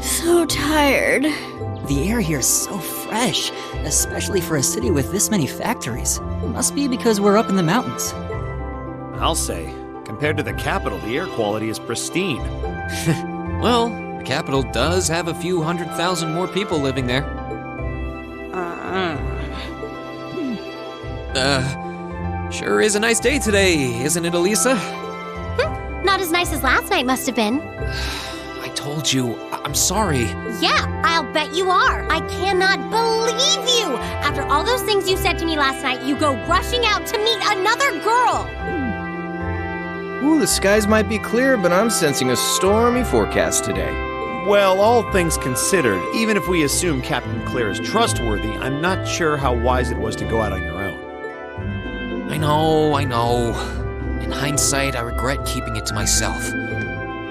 So tired. The air here is so fresh, especially for a city with this many factories. Must be because we're up in the mountains. I'll say, compared to the capital, the air quality is pristine. Well, the capital does have a few 100,000 more people living there. Sure is a nice day today, isn't it, Elisa? Not as nice as last night must have been. I told you, I'm sorry. Yeah, I'll bet you are. I cannot believe you. After all those things you said to me last night, you go rushing out to meet another girl. Ooh, the skies might be clear, but I'm sensing a stormy forecast today. Well, all things considered, even if we assume Captain Claire is trustworthy, I'm not sure how wise it was to go out on your own. I know. In hindsight, I regret keeping it to myself.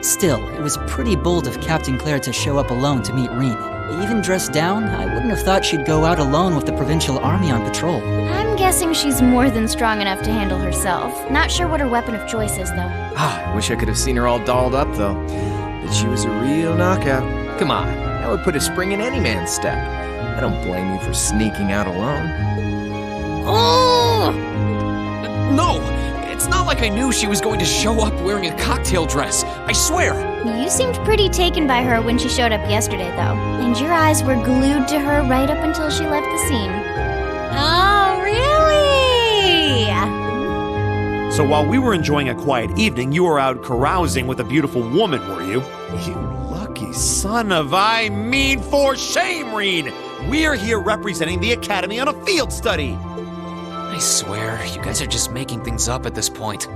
Still, it was pretty bold of Captain Claire to show up alone to meet Reen. Even dressed down, I wouldn't have thought she'd go out alone with the Provincial Army on patrol. I'm guessing she's more than strong enough to handle herself. Not sure what her weapon of choice is, though. I wish I could have seen her all dolled up, though. But she was a real knockout. Come on, that would put a spring in any man's step. I don't blame you for sneaking out alone. Oh! No! It's not like I knew she was going to show up wearing a cocktail dress. I swear! You seemed pretty taken by her when she showed up yesterday, though. And your eyes were glued to her right up until she left the scene. Oh, really? So while we were enjoying a quiet evening, you were out carousing with a beautiful woman, were you? You lucky son of for shame, Reen! We're here representing the Academy on a field study! I swear, you guys are just making things up at this point.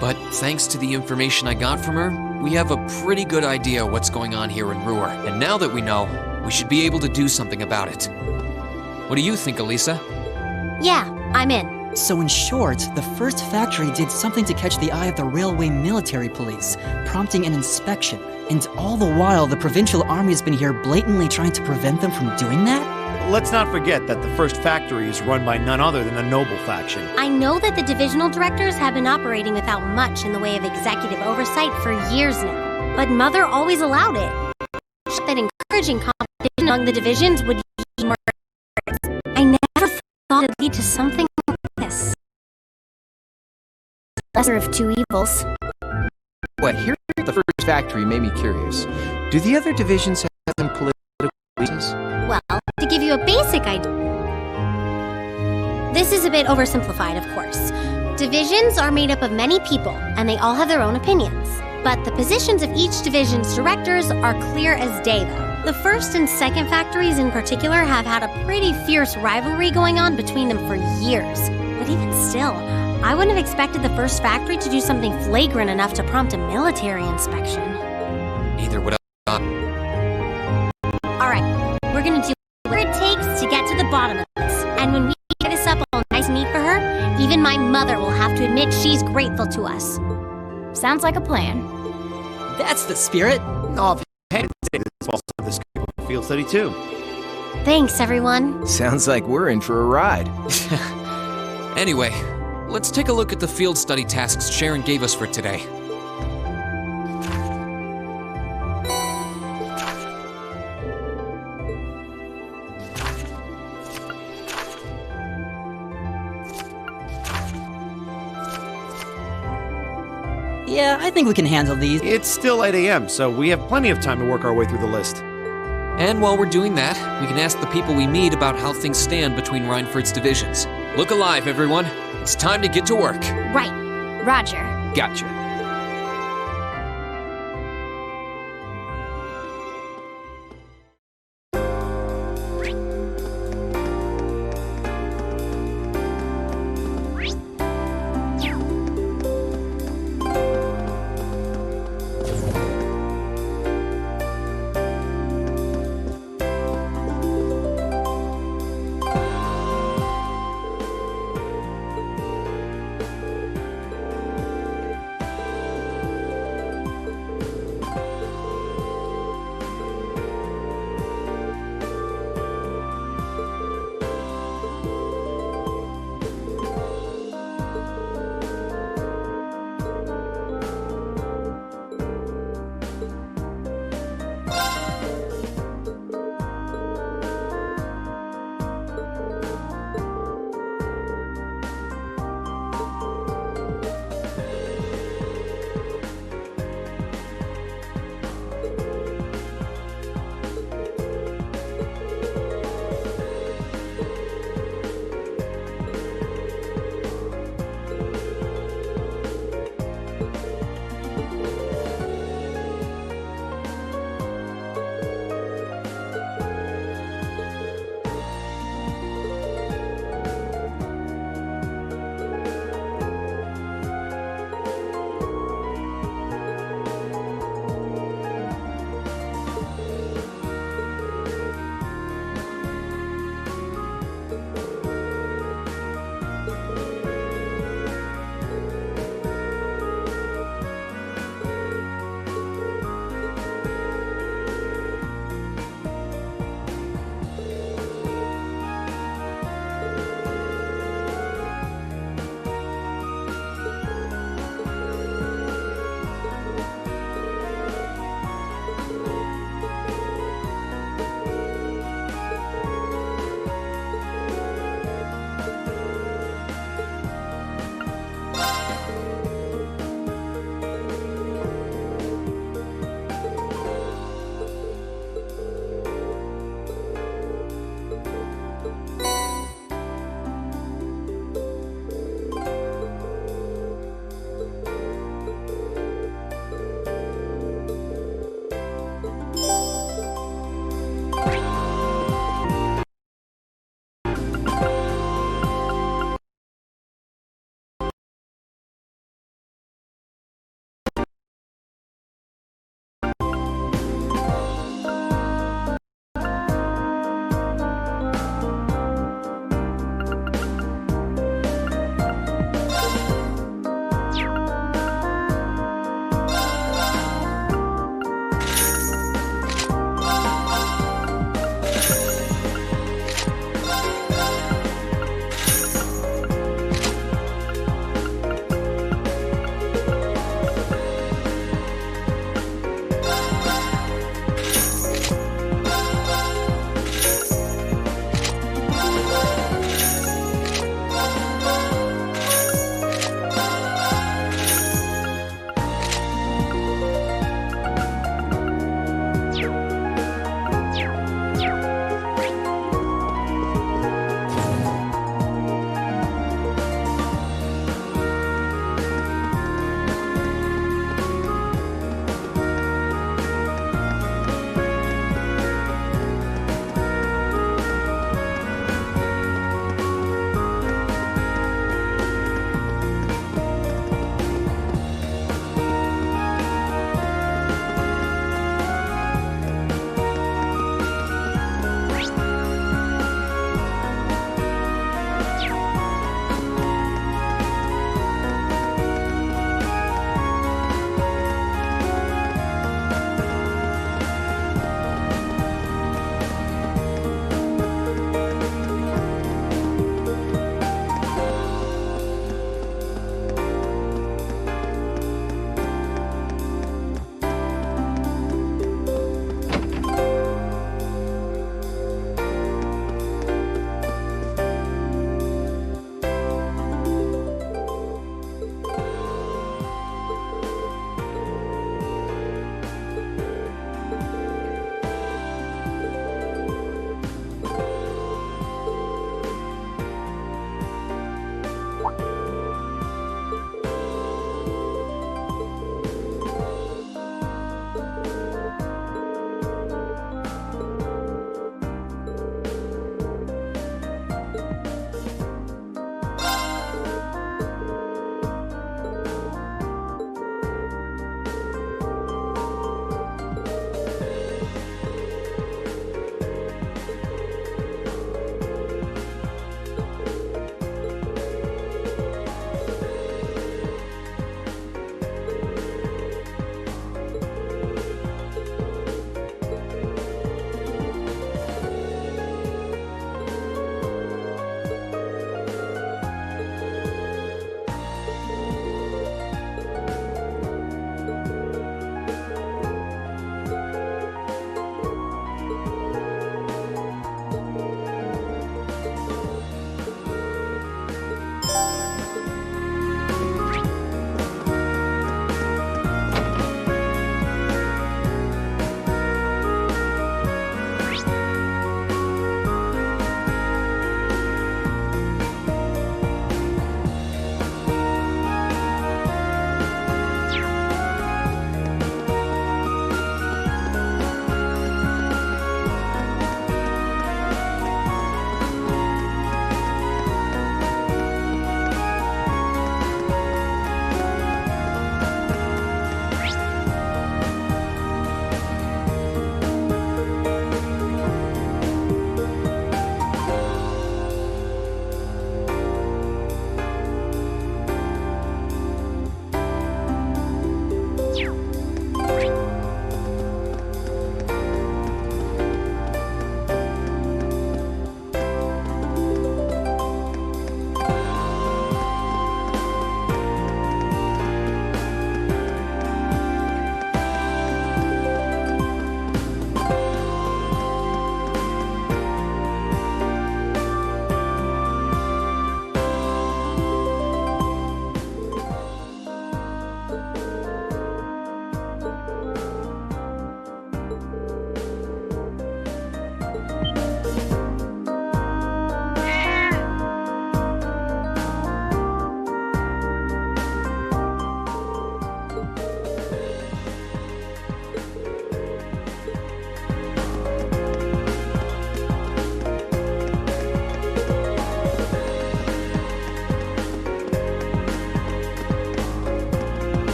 But thanks to the information I got from her, we have a pretty good idea what's going on here in Ruhr. And now that we know, we should be able to do something about it. What do you think, Elisa? Yeah, I'm in. So in short, the first factory did something to catch the eye of the railway military police, prompting an inspection. And all the while, the Provincial Army has been here blatantly trying to prevent them from doing that? Let's not forget that the first factory is run by none other than the Noble faction. I know that the divisional directors have been operating without much in the way of executive oversight for years now. But Mother always allowed it. That encouraging competition among the divisions would yield more. I never thought it'd lead to something like this. Lesser of two evils. Wait, here at the first factory made me curious. Do the other divisions have some political reasons? Well, to give you a basic idea, this is a bit oversimplified, of course. Divisions are made up of many people, and they all have their own opinions. But the positions of each division's directors are clear as day, though. The first and second factories in particular have had a pretty fierce rivalry going on between them for years. But even still, I wouldn't have expected the first factory to do something flagrant enough to prompt a military inspection. Neither would I. Alright, we're gonna do whatever it takes to get to the bottom of this. And when we get this up all nice and neat for her, even my mother will have to admit she's grateful to us. Sounds like a plan. That's the spirit. Offhand, this is also this field study too. Thanks, everyone. Sounds like we're in for a ride. Anyway, let's take a look at the field study tasks Sharon gave us for today. Yeah, I think we can handle these. It's still 8 a.m., so we have plenty of time to work our way through the list. And while we're doing that, we can ask the people we meet about how things stand between Reinford's divisions. Look alive, everyone. It's time to get to work. Right. Roger. Gotcha.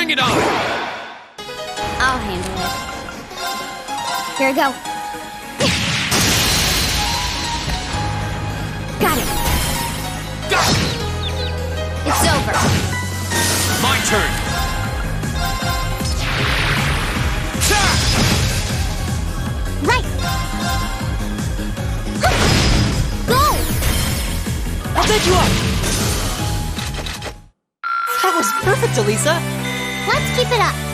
Bring it on! I'll handle it. Here we go. Got it. Got it! It's over. My turn! Ta! Right! Go! I'll set you up! That was perfect, Elisa! Let's keep it up.